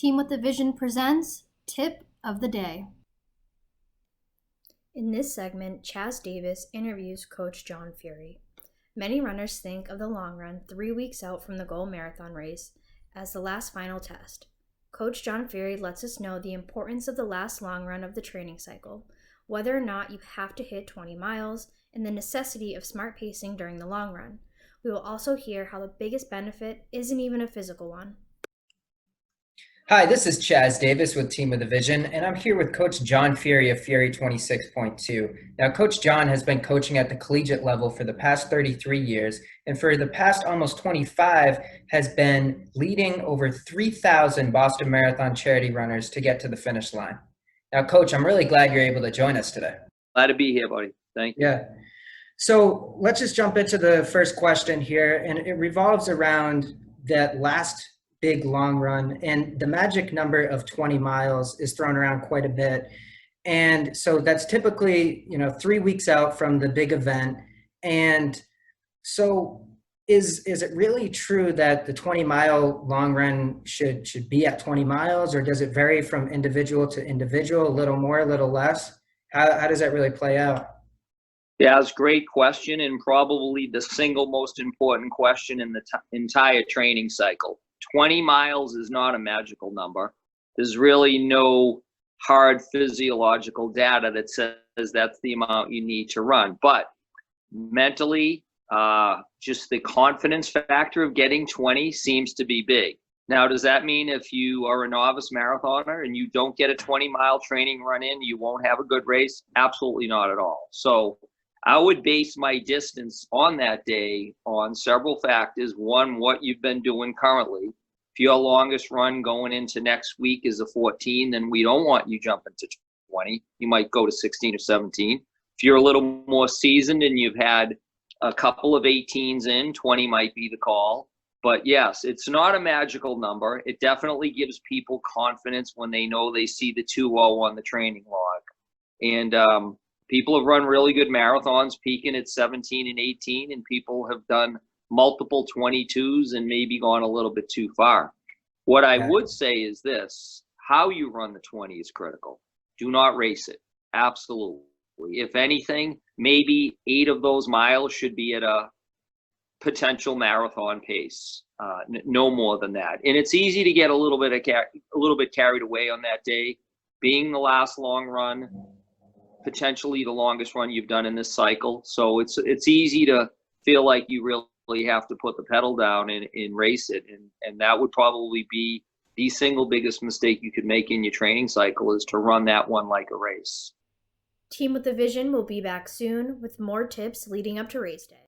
Team with a Vision presents Tip of the Day. In this segment, Chaz Davis interviews Coach John Furey. Many runners think of the long run 3 weeks out from the goal marathon race as the last final test. Coach John Furey lets us know the importance of the last long run of the training cycle, whether or not you have to hit 20 miles, and the necessity of smart pacing during the long run. We will also hear how the biggest benefit isn't even a physical one. Hi, this is Chaz Davis with Team with a Vision, and I'm here with Coach John Furey of Furey 26.2. Now, Coach John has been coaching at the collegiate level for the past 33 years, and for the past almost 25 has been leading over 3,000 Boston Marathon charity runners to get to the finish line. Now, Coach, I'm really glad you're able to join us today. Glad to be here, buddy. Thank you. Yeah. So let's just jump into the first question here, and it revolves around that last big long run, and the magic number of 20 miles is thrown around quite a bit. And so that's typically, 3 weeks out from the big event. And so is it really true that the 20-mile long run should be at 20 miles, or does it vary from individual to individual, a little more, a little less? How does that really play out? Yeah, it's a great question, and probably the single most important question in the entire training cycle. 20 miles is not a magical number. There's really no hard physiological data that says that's the amount you need to run. But mentally, just the confidence factor of getting 20 seems to be big. Now, does that mean if you are a novice marathoner and you don't get a 20-mile training run in, you won't have a good race? Absolutely not at all. So I would base my distance on that day on several factors. One, what you've been doing currently. If your longest run going into next week is a 14, then we don't want you jumping to 20. You might go to 16 or 17. If you're a little more seasoned and you've had a couple of 18s in, 20 might be the call. But yes, it's not a magical number. It definitely gives people confidence when they know they see the 2:0 on the training log. And people have run really good marathons, peaking at 17 and 18, and people have done multiple 22s and maybe gone a little bit too far. What I would say is this: how you run the 20 is critical. Do not race it. Absolutely. If anything, maybe 8 of those miles should be at a potential marathon pace, no more than that. And it's easy to get a little bit carried away on that day, being the last long run, potentially the longest run you've done in this cycle. So it's easy to feel like you really have to put the pedal down and race it. And that would probably be the single biggest mistake you could make in your training cycle, is to run that one like a race. Team with a Vision will be back soon with more tips leading up to race day.